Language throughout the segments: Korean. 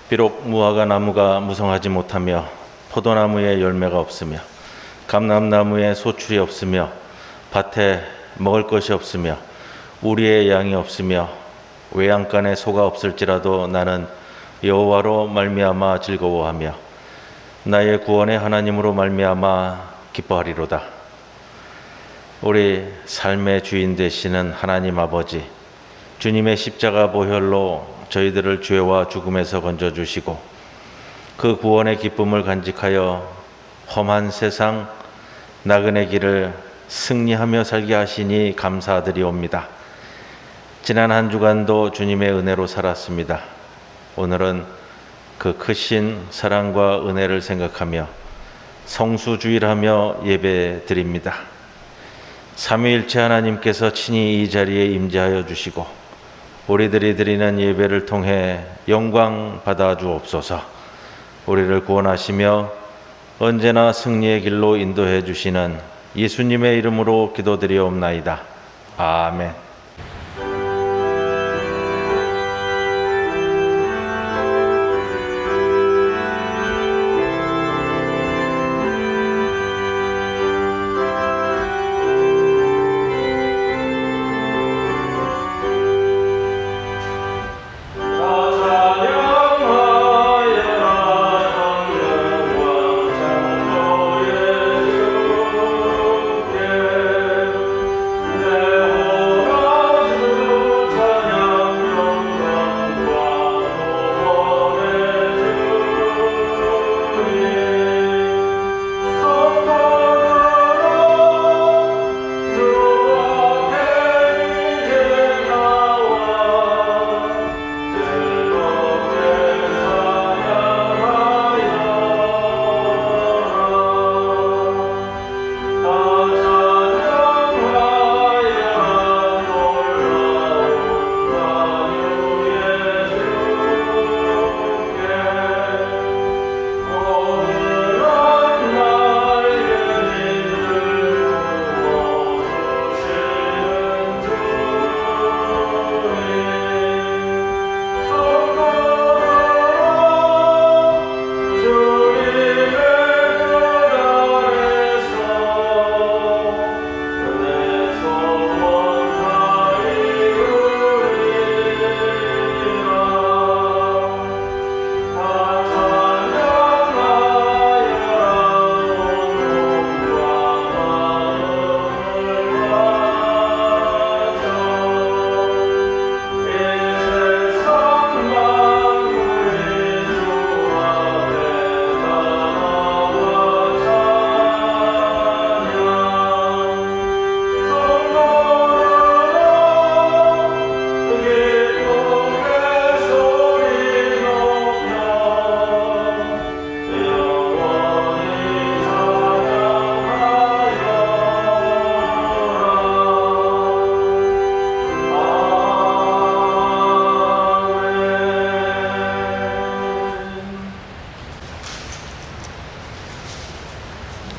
비록 무화과 나무가 무성하지 못하며 포도나무에 열매가 없으며 감람나무에 소출이 없으며 밭에 먹을 것이 없으며 우리의 양이 없으며 외양간에 소가 없을지라도 나는 여호와로 말미암아 즐거워하며 나의 구원의 하나님으로 말미암아 기뻐하리로다. 우리 삶의 주인 되시는 하나님 아버지, 주님의 십자가 보혈로 저희들을 죄와 죽음에서 건져주시고 그 구원의 기쁨을 간직하여 험한 세상 나그네 길을 승리하며 살게 하시니 감사드리옵니다. 지난 한 주간도 주님의 은혜로 살았습니다. 오늘은 그 크신 사랑과 은혜를 생각하며 성수주일하며 예배드립니다. 삼위일체 하나님께서 친히 이 자리에 임재하여 주시고 우리들이 드리는 예배를 통해 영광 받아 주옵소서. 우리를 구원하시며 언제나 승리의 길로 인도해 주시는 예수님의 이름으로 기도드리옵나이다. 아멘.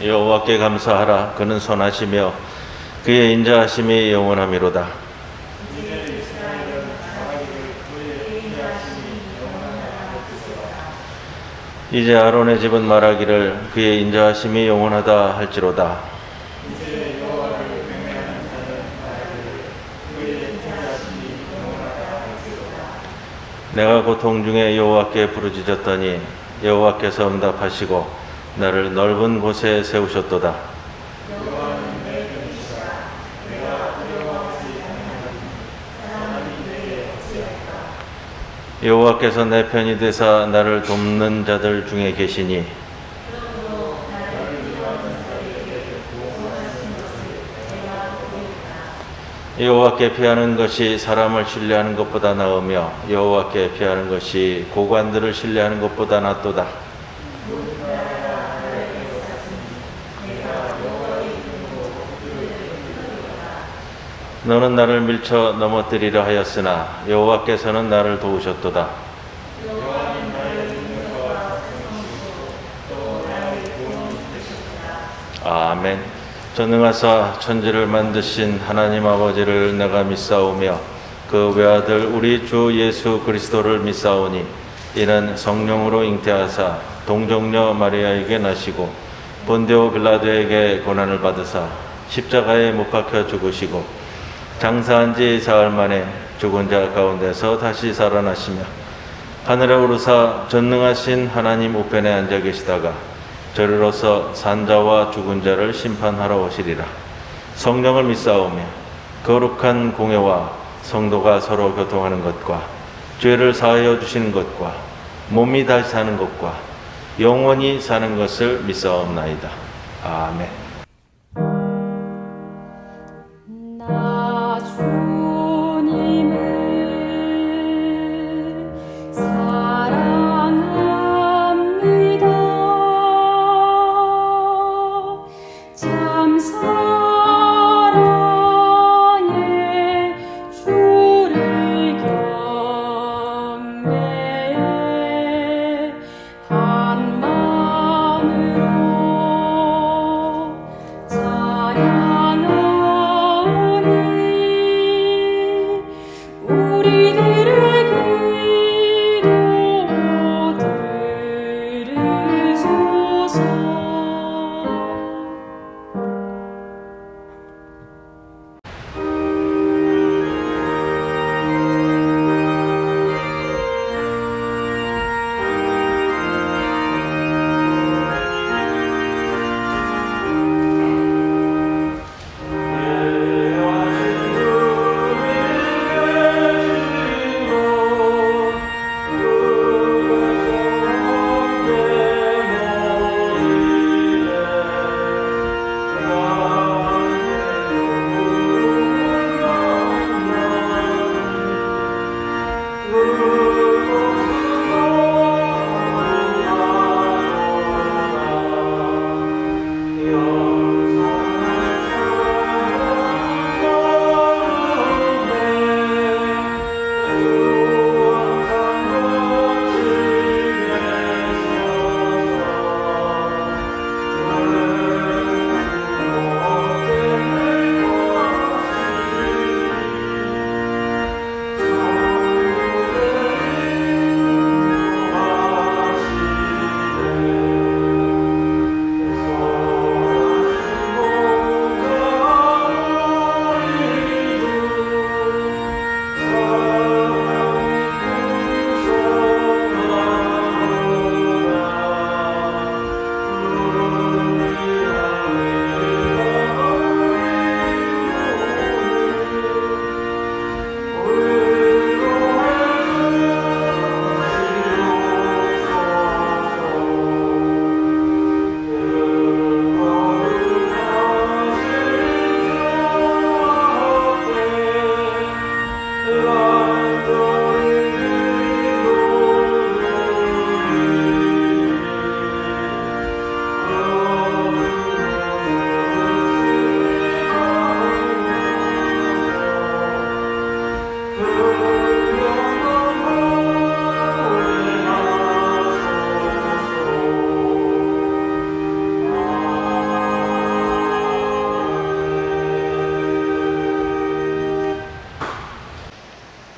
여호와께 감사하라. 그는 선하시며 그의 인자하심이 영원하미로다. 이제 아론의 집은 말하기를 그의 인자하심이 영원하다 할지로다. 내가 고통 중에 여호와께 부르짖었더니 여호와께서 응답하시고 나를 넓은 곳에 세우셨도다. 여호와께서 내 편이 되사 나를 돕는 자들 중에 계시니 여호와께 피하는 것이 사람을 신뢰하는 것보다 나으며 여호와께 피하는 것이 고관들을 신뢰하는 것보다 낫도다. 너는 나를 밀쳐 넘어뜨리려 하였으나 여호와께서는 나를 도우셨도다. 아멘. 전능하사 천지를 만드신 하나님 아버지를 내가 믿사오며 그 외아들 우리 주 예수 그리스도를 믿사오니 이는 성령으로 잉태하사 동정녀 마리아에게 나시고 본디오 빌라도에게 고난을 받으사 십자가에 못 박혀 죽으시고 장사한 지 사흘 만에 죽은 자 가운데서 다시 살아나시며 하늘에 오르사 전능하신 하나님 우편에 앉아 계시다가 저리로서 산자와 죽은 자를 심판하러 오시리라. 성령을 믿사오며 거룩한 공회와 성도가 서로 교통하는 것과 죄를 사하여 주시는 것과 몸이 다시 사는 것과 영원히 사는 것을 믿사옵나이다. 아멘. 나 주님을 사랑합니다. 참 사랑의 주를 경배해 한 마음으로 찬양하오니 우리들의 기도 들으소서.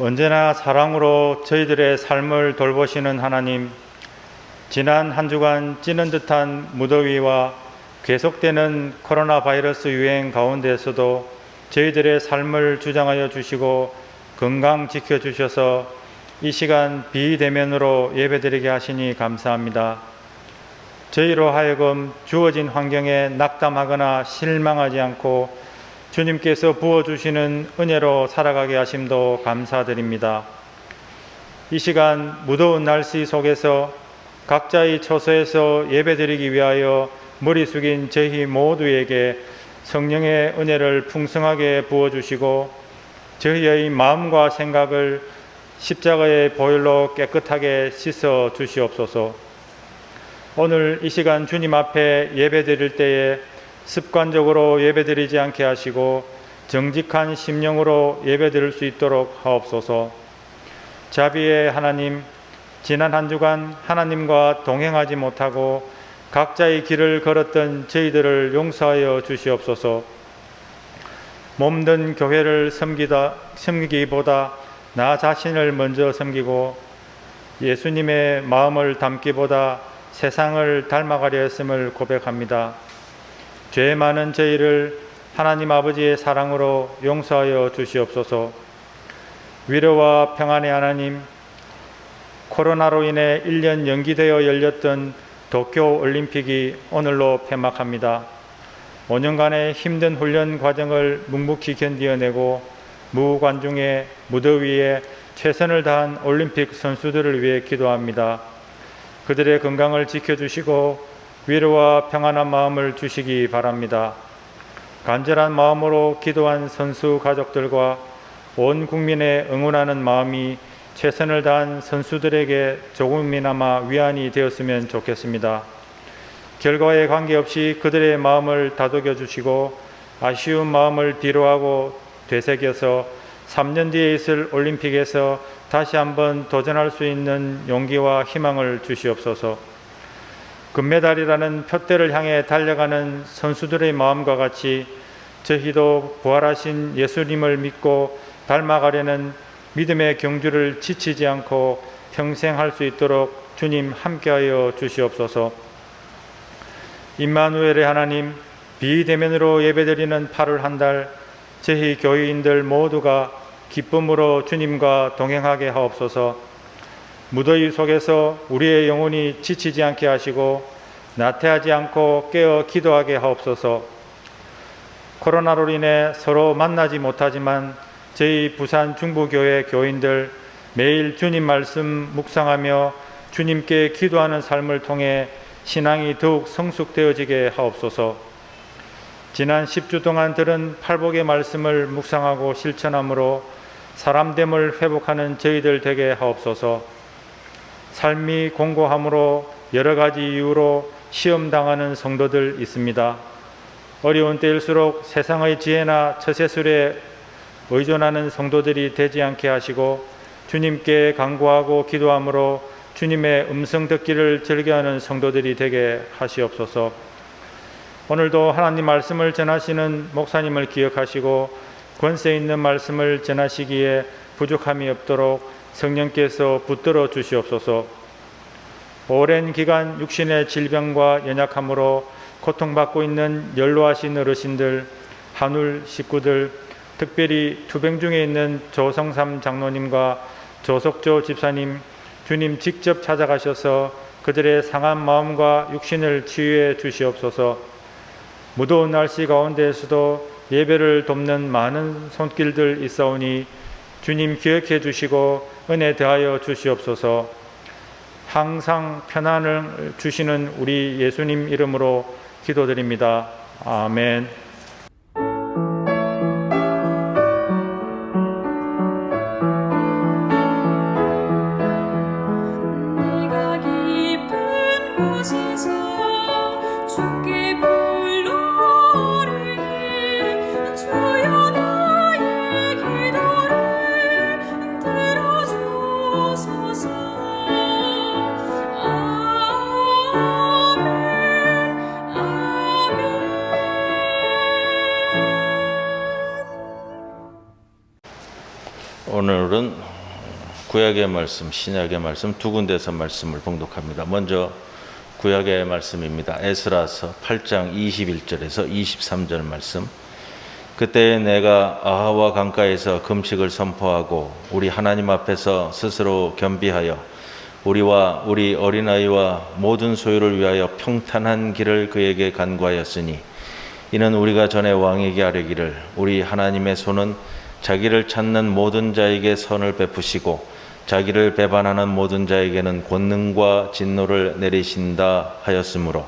언제나 사랑으로 저희들의 삶을 돌보시는 하나님, 지난 한 주간 찌는 듯한 무더위와 계속되는 코로나 바이러스 유행 가운데에서도 저희들의 삶을 주장하여 주시고 건강 지켜주셔서 이 시간 비대면으로 예배드리게 하시니 감사합니다. 저희로 하여금 주어진 환경에 낙담하거나 실망하지 않고 주님께서 부어주시는 은혜로 살아가게 하심도 감사드립니다. 이 시간 무더운 날씨 속에서 각자의 처소에서 예배드리기 위하여 머리 숙인 저희 모두에게 성령의 은혜를 풍성하게 부어주시고 저희의 마음과 생각을 십자가의 보혈로 깨끗하게 씻어 주시옵소서. 오늘 이 시간 주님 앞에 예배드릴 때에 습관적으로 예배드리지 않게 하시고 정직한 심령으로 예배드릴 수 있도록 하옵소서. 자비의 하나님, 지난 한 주간 하나님과 동행하지 못하고 각자의 길을 걸었던 저희들을 용서하여 주시옵소서. 몸든 교회를 섬기기보다 나 자신을 먼저 섬기고 예수님의 마음을 담기보다 세상을 닮아가려 했음을 고백합니다. 죄 많은 저희를 하나님 아버지의 사랑으로 용서하여 주시옵소서. 위로와 평안의 하나님, 코로나로 인해 1년 연기되어 열렸던 도쿄 올림픽이 오늘로 폐막합니다. 5년간의 힘든 훈련 과정을 묵묵히 견디어내고 무관중의 무더위에 최선을 다한 올림픽 선수들을 위해 기도합니다. 그들의 건강을 지켜주시고 위로와 평안한 마음을 주시기 바랍니다. 간절한 마음으로 기도한 선수 가족들과 온 국민의 응원하는 마음이 최선을 다한 선수들에게 조금이나마 위안이 되었으면 좋겠습니다. 결과에 관계없이 그들의 마음을 다독여 주시고 아쉬운 마음을 뒤로하고 되새겨서 3년 뒤에 있을 올림픽에서 다시 한번 도전할 수 있는 용기와 희망을 주시옵소서. 금메달이라는 표대를 향해 달려가는 선수들의 마음과 같이 저희도 부활하신 예수님을 믿고 닮아가려는 믿음의 경주를 지치지 않고 평생 할 수 있도록 주님 함께하여 주시옵소서. 임마누엘의 하나님, 비대면으로 예배드리는 8월 한 달 저희 교회인들 모두가 기쁨으로 주님과 동행하게 하옵소서. 무더위 속에서 우리의 영혼이 지치지 않게 하시고 나태하지 않고 깨어 기도하게 하옵소서. 코로나로 인해 서로 만나지 못하지만 저희 부산 중부교회 교인들 매일 주님 말씀 묵상하며 주님께 기도하는 삶을 통해 신앙이 더욱 성숙되어지게 하옵소서. 지난 10주 동안 들은 팔복의 말씀을 묵상하고 실천함으로 사람됨을 회복하는 저희들 되게 하옵소서. 삶이 공고함으로 여러 가지 이유로 시험당하는 성도들 있습니다. 어려운 때일수록 세상의 지혜나 처세술에 의존하는 성도들이 되지 않게 하시고 주님께 간구하고 기도함으로 주님의 음성 듣기를 즐겨하는 성도들이 되게 하시옵소서. 오늘도 하나님 말씀을 전하시는 목사님을 기억하시고 권세 있는 말씀을 전하시기에 부족함이 없도록 성령께서 붙들어 주시옵소서. 오랜 기간 육신의 질병과 연약함으로 고통받고 있는 연로하신 어르신들, 한울 식구들, 특별히 투병 중에 있는 조성삼 장로님과 조석조 집사님, 주님 직접 찾아가셔서 그들의 상한 마음과 육신을 치유해 주시옵소서. 무더운 날씨 가운데에서도 예배를 돕는 많은 손길들 있사오니 주님 기억해 주시고 은혜 더하여 주시옵소서. 항상 편안을 주시는 우리 예수님 이름으로 기도드립니다. 아멘. 내가 깊은 곳에서 주께 불러오리니 주여 나의 기도를 들어주소서. 아멘 아멘. 오늘은 구약의 말씀, 신약의 말씀 두 군데서 말씀을 봉독합니다. 먼저 구약의 말씀입니다. 에스라서 8장 21절에서 23절 말씀. 그때 내가 아하와 강가에서 금식을 선포하고 우리 하나님 앞에서 스스로 겸비하여 우리와 우리 어린아이와 모든 소유를 위하여 평탄한 길을 그에게 간구하였으니 이는 우리가 전에 왕에게 아뢰기를 우리 하나님의 손은 자기를 찾는 모든 자에게 선을 베푸시고 자기를 배반하는 모든 자에게는 권능과 진노를 내리신다 하였으므로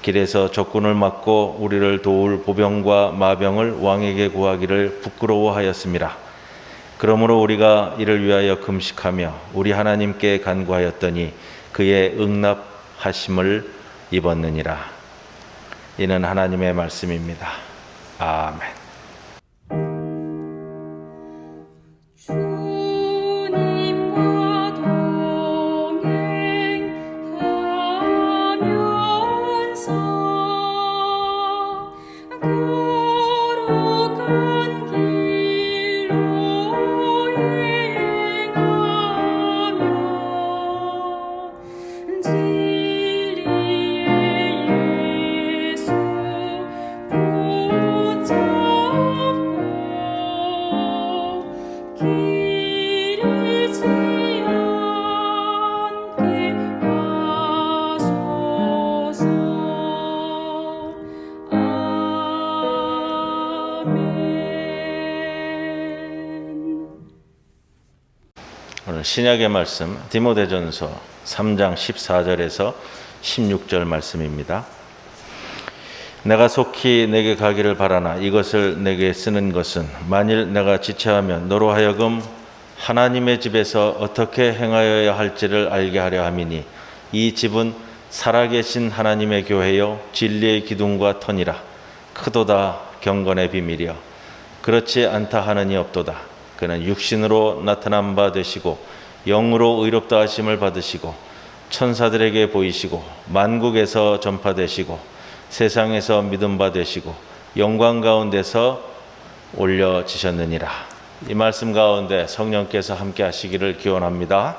길에서 적군을 막고 우리를 도울 보병과 마병을 왕에게 구하기를 부끄러워하였음이라. 그러므로 우리가 이를 위하여 금식하며 우리 하나님께 간구하였더니 그의 응답하심을 입었느니라. 이는 하나님의 말씀입니다. 아멘. 주님과 동행하면서 거룩한 길로 행하며 진리의 예수 붙잡고 길 잃지 않게 하소서. 아멘. 오늘 신약의 말씀 디모데전서 3장 14절에서 16절 말씀입니다. 내가 속히 내게 가기를 바라나 이것을 내게 쓰는 것은 만일 내가 지체하면 너로 하여금 하나님의 집에서 어떻게 행하여야 할지를 알게 하려 함이니 이 집은 살아계신 하나님의 교회요 진리의 기둥과 터니라. 크도다 경건의 비밀이여 그렇지 않다 하느니 없도다. 그는 육신으로 나타난 바 되시고 영으로 의롭다 하심을 받으시고 천사들에게 보이시고 만국에서 전파되시고 세상에서 믿음 바 되시고 영광 가운데서 올려지셨느니라. 이 말씀 가운데 성령께서 함께 하시기를 기원합니다.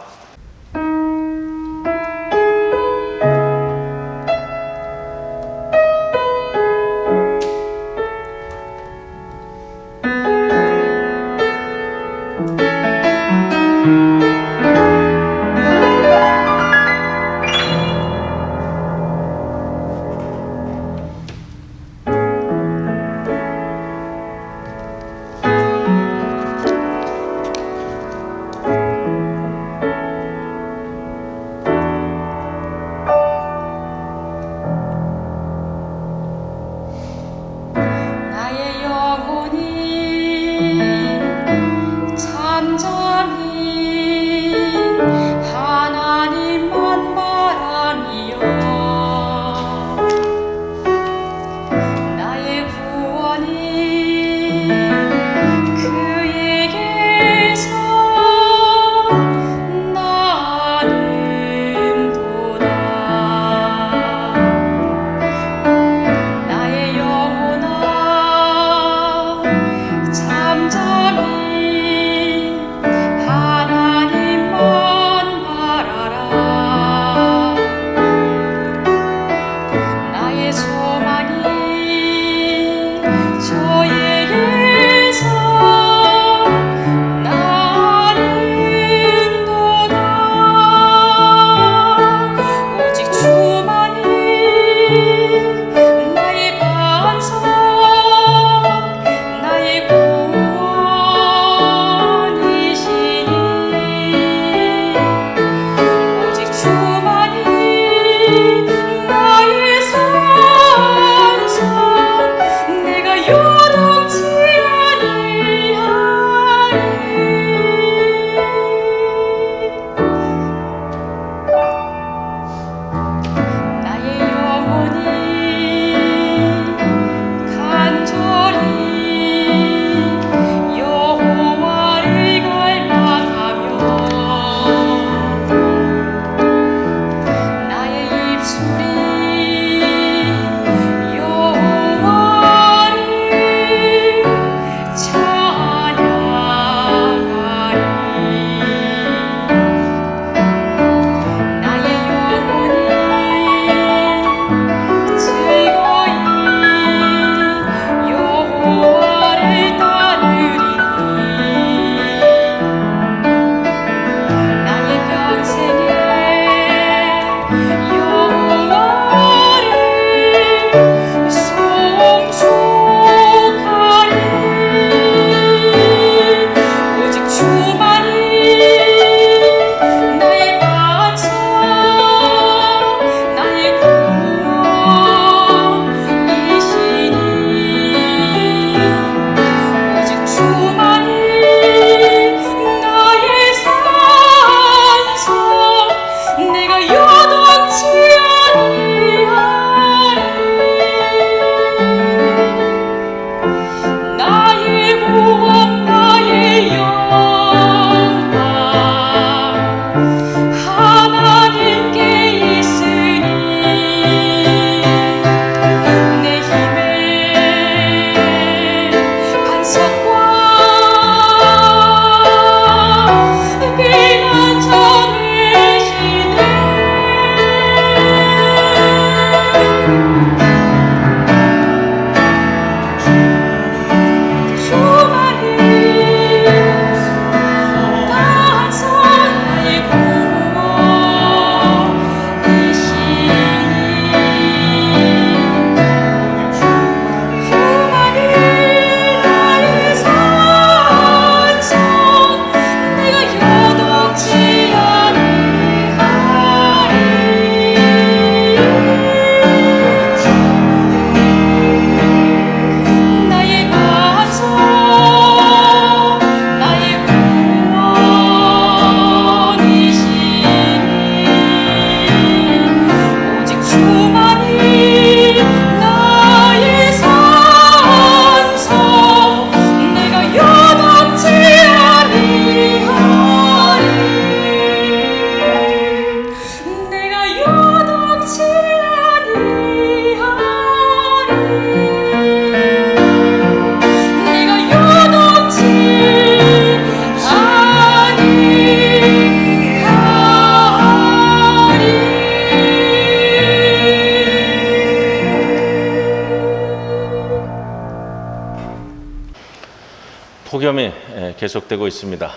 폭염이 계속되고 있습니다.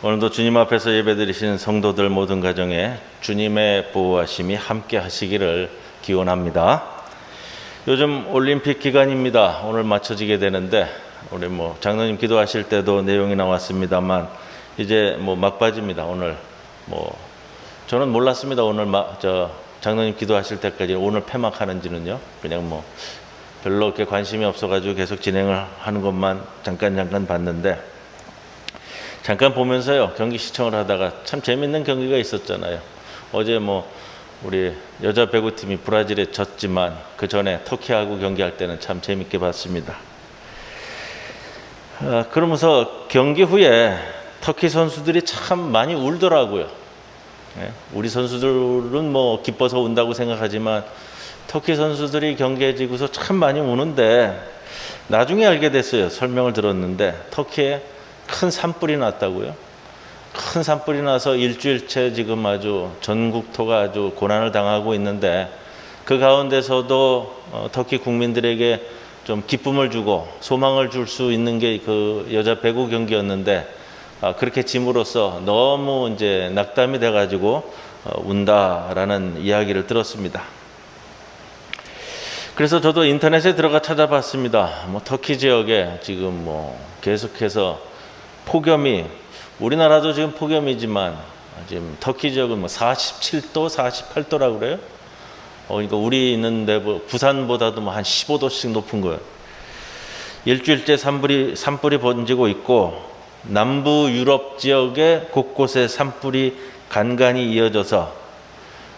오늘도 주님 앞에서 예배드리시는 성도들 모든 가정에 주님의 보호하심이 함께 하시기를 기원합니다. 요즘 올림픽 기간입니다. 오늘 마쳐지게 되는데 우리 장로님 기도하실 때도 내용이 나왔습니다만 이제 막바지입니다. 오늘 저는 몰랐습니다. 오늘 장로님 기도하실 때까지 오늘 폐막하는지는요. 그냥 별로 그렇게 관심이 없어가지고 계속 진행을 하는 것만 잠깐 봤는데 잠깐 보면서요 경기 시청을 하다가 참 재밌는 경기가 있었잖아요. 어제 우리 여자 배구팀이 브라질에 졌지만 그 전에 터키하고 경기할 때는 참 재밌게 봤습니다. 그러면서 경기 후에 터키 선수들이 참 많이 울더라고요. 우리 선수들은 기뻐서 운다고 생각하지만 터키 선수들이 경기에 지고서 참 많이 우는데 나중에 알게 됐어요. 설명을 들었는데 터키에 큰 산불이 났다고요. 큰 산불이 나서 일주일째 지금 아주 전국토가 아주 고난을 당하고 있는데 그 가운데서도 터키 국민들에게 좀 기쁨을 주고 소망을 줄 수 있는 게 그 여자 배구 경기였는데 그렇게 짐으로써 너무 이제 낙담이 돼가지고 운다라는 이야기를 들었습니다. 그래서 저도 인터넷에 들어가 찾아봤습니다. 터키 지역에 지금 계속해서 폭염이 우리나라도 지금 폭염이지만 지금 터키 지역은 47도, 48도라고 그래요. 그러니까 우리 있는데 부산보다도 한 15도씩 높은 거예요. 일주일째 산불이 번지고 있고 남부 유럽 지역의 곳곳에 산불이 간간히 이어져서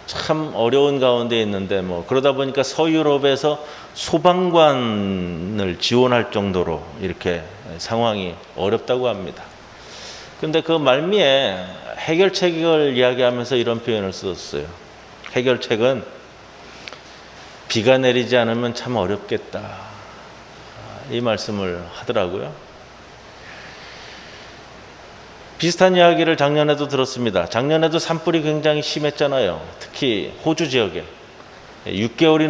참 어려운 가운데 있는데 그러다 보니까 서유럽에서 소방관을 지원할 정도로 이렇게 상황이 어렵다고 합니다. 근데 그 말미에 해결책을 이야기하면서 이런 표현을 썼어요. 해결책은 비가 내리지 않으면 참 어렵겠다. 이 말씀을 하더라고요. 비슷한 이야기를 작년에도 들었습니다. 작년에도 산불이 굉장히 심했잖아요. 특히 호주 지역에 6개월이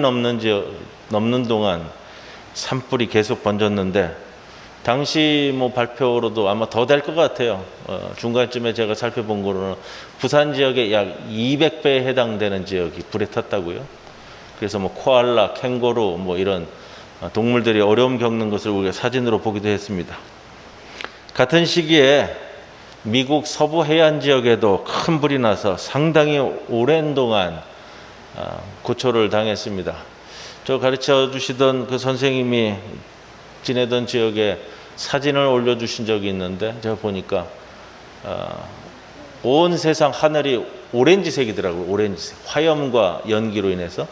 넘는 동안 산불이 계속 번졌는데 당시 발표로도 아마 더 될 것 같아요. 중간쯤에 제가 살펴본 거로는 부산 지역에 약 200배에 해당되는 지역이 불에 탔다고요. 그래서 코알라, 캥거루 이런 동물들이 어려움 겪는 것을 우리가 사진으로 보기도 했습니다. 같은 시기에 미국 서부 해안 지역에도 큰 불이 나서 상당히 오랜 동안 고초를 당했습니다. 저 가르쳐 주시던 그 선생님이 지내던 지역에 사진을 올려주신 적이 있는데 제가 보니까 온 세상 하늘이 오렌지색이더라고요. 오렌지색. 화염과 연기로 인해서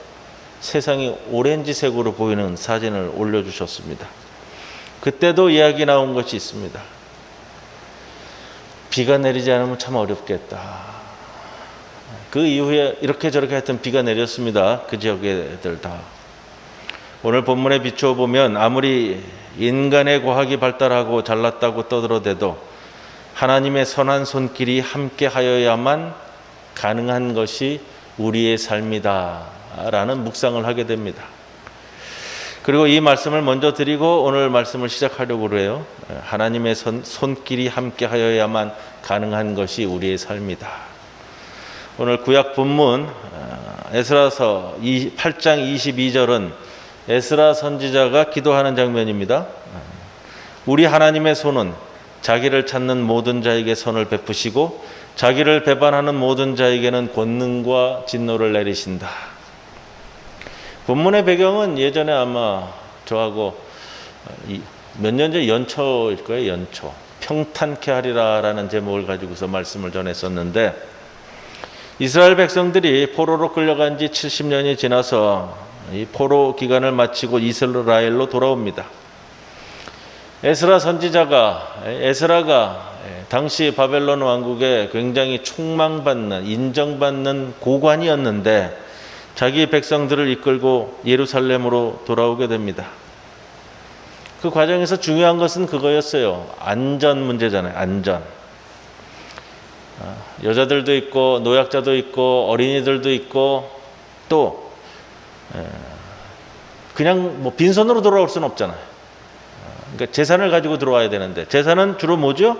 세상이 오렌지색으로 보이는 사진을 올려주셨습니다. 그때도 이야기 나온 것이 있습니다. 비가 내리지 않으면 참 어렵겠다. 그 이후에 이렇게 저렇게 하여튼 비가 내렸습니다. 그 지역애들 다. 오늘 본문에 비추어 보면 아무리 인간의 과학이 발달하고 잘났다고 떠들어대도 하나님의 선한 손길이 함께 하여야만 가능한 것이 우리의 삶이다 라는 묵상을 하게 됩니다. 그리고 이 말씀을 먼저 드리고 오늘 말씀을 시작하려고 해요. 하나님의 손길이 함께 하여야만 가능한 것이 우리의 삶이다. 오늘 구약 본문 에스라서 8장 22절은 에스라 선지자가 기도하는 장면입니다. 우리 하나님의 손은 자기를 찾는 모든 자에게 선을 베푸시고 자기를 배반하는 모든 자에게는 권능과 진노를 내리신다. 본문의 배경은 예전에 아마 저하고 몇 년 전 연초일 거예요. 연초. 평탄케 하리라라는 제목을 가지고서 말씀을 전했었는데 이스라엘 백성들이 포로로 끌려간 지 70년이 지나서 이 포로 기간을 마치고 이스라엘로 돌아옵니다. 에스라가 당시 바벨론 왕국에 굉장히 촉망받는 인정받는 고관이었는데 자기 백성들을 이끌고 예루살렘으로 돌아오게 됩니다. 그 과정에서 중요한 것은 그거였어요. 안전 문제잖아요. 안전. 여자들도 있고 노약자도 있고 어린이들도 있고 또 그냥 빈손으로 돌아올 수는 없잖아요. 그러니까 재산을 가지고 들어와야 되는데 재산은 주로 뭐죠?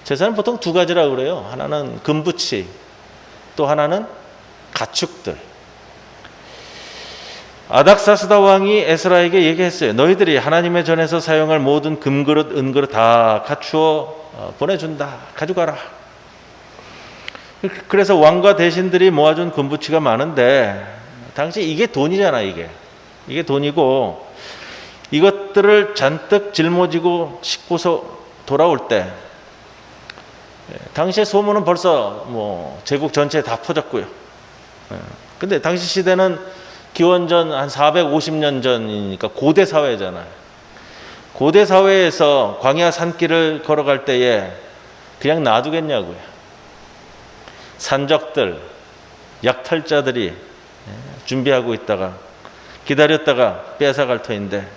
재산은 보통 두 가지라고 그래요. 하나는 금부치, 또 하나는 가축들. 아닥사스다 왕이 에스라에게 얘기했어요. 너희들이 하나님의 전에서 사용할 모든 금그릇, 은그릇 다 갖추어 보내준다. 가져가라. 그래서 왕과 대신들이 모아준 금부치가 많은데 당시 이게 돈이잖아. 이게 돈이고 이것들을 잔뜩 짊어지고 싣고서 돌아올 때 당시의 소문은 벌써 뭐 제국 전체에 다 퍼졌고요. 근데 당시 시대는 기원전 한 450년 전이니까 고대 사회잖아요. 고대 사회에서 광야 산길을 걸어갈 때에 그냥 놔두겠냐고요. 산적들, 약탈자들이 준비하고 있다가 기다렸다가 빼앗아갈 터인데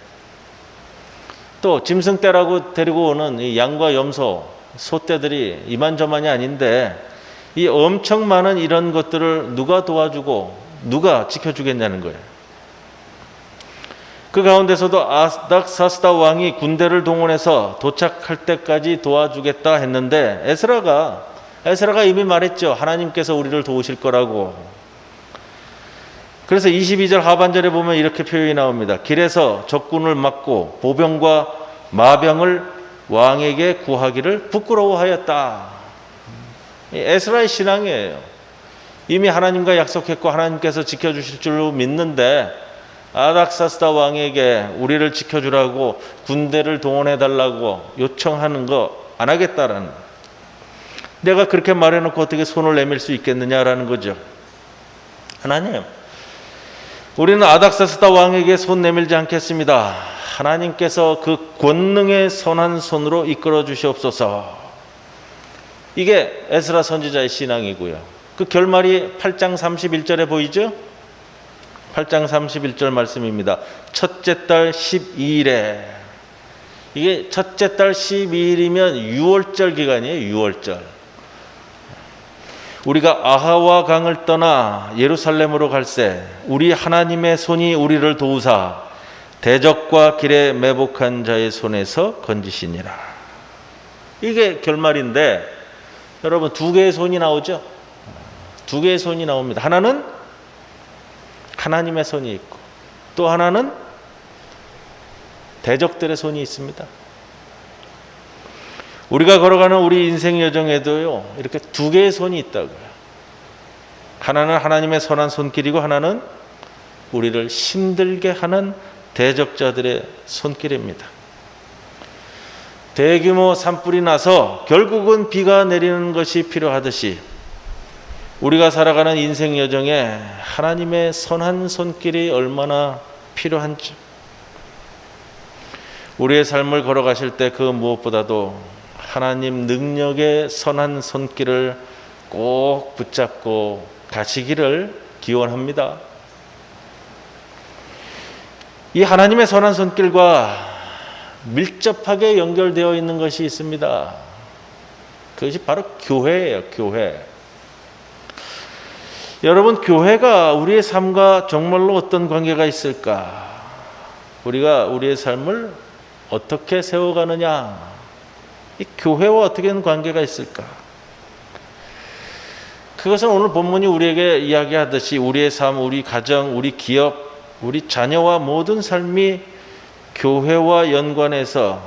또 짐승떼라고 데리고 오는 이 양과 염소, 소떼들이 이만저만이 아닌데 이 엄청 많은 이런 것들을 누가 도와주고 누가 지켜주겠냐는 거예요. 그 가운데서도 아닥사스다 왕이 군대를 동원해서 도착할 때까지 도와주겠다 했는데 에스라가 이미 말했죠. 하나님께서 우리를 도우실 거라고. 그래서 22절 하반절에 보면 이렇게 표현이 나옵니다. 길에서 적군을 막고 보병과 마병을 왕에게 구하기를 부끄러워하였다. 에스라의 신앙이에요. 이미 하나님과 약속했고 하나님께서 지켜주실 줄로 믿는데 아닥사스다 왕에게 우리를 지켜주라고 군대를 동원해달라고 요청하는 거 안 하겠다라는 거예요. 내가 그렇게 말해놓고 어떻게 손을 내밀 수 있겠느냐라는 거죠. 하나님, 우리는 아닥사스다 왕에게 손 내밀지 않겠습니다. 하나님께서 그 권능의 선한 손으로 이끌어 주시옵소서. 이게 에스라 선지자의 신앙이고요. 그 결말이 8장 31절에 보이죠? 8장 31절 말씀입니다. 첫째 달 12일에 이게 첫째 달 12일이면 6월절 기간이에요. 6월절. 우리가 아하와 강을 떠나 예루살렘으로 갈새 우리 하나님의 손이 우리를 도우사 대적과 길에 매복한 자의 손에서 건지시니라. 이게 결말인데 여러분 두 개의 손이 나오죠? 두 개의 손이 나옵니다. 하나는 하나님의 손이 있고 또 하나는 대적들의 손이 있습니다. 우리가 걸어가는 우리 인생 여정에도요 이렇게 두 개의 손이 있다고요. 하나는 하나님의 선한 손길이고 하나는 우리를 힘들게 하는 대적자들의 손길입니다. 대규모 산불이 나서 결국은 비가 내리는 것이 필요하듯이 우리가 살아가는 인생 여정에 하나님의 선한 손길이 얼마나 필요한지 우리의 삶을 걸어가실 때 그 무엇보다도 하나님 능력의 선한 손길을 꼭 붙잡고 가시기를 기원합니다. 이 하나님의 선한 손길과 밀접하게 연결되어 있는 것이 있습니다. 그것이 바로 교회예요. 교회. 여러분, 교회가 우리의 삶과 정말로 어떤 관계가 있을까? 우리가 우리의 삶을 어떻게 세워가느냐? 이 교회와 어떻게 관계가 있을까? 그것은 오늘 본문이 우리에게 이야기하듯이 우리의 삶, 우리 가정, 우리 기업, 우리 자녀와 모든 삶이 교회와 연관해서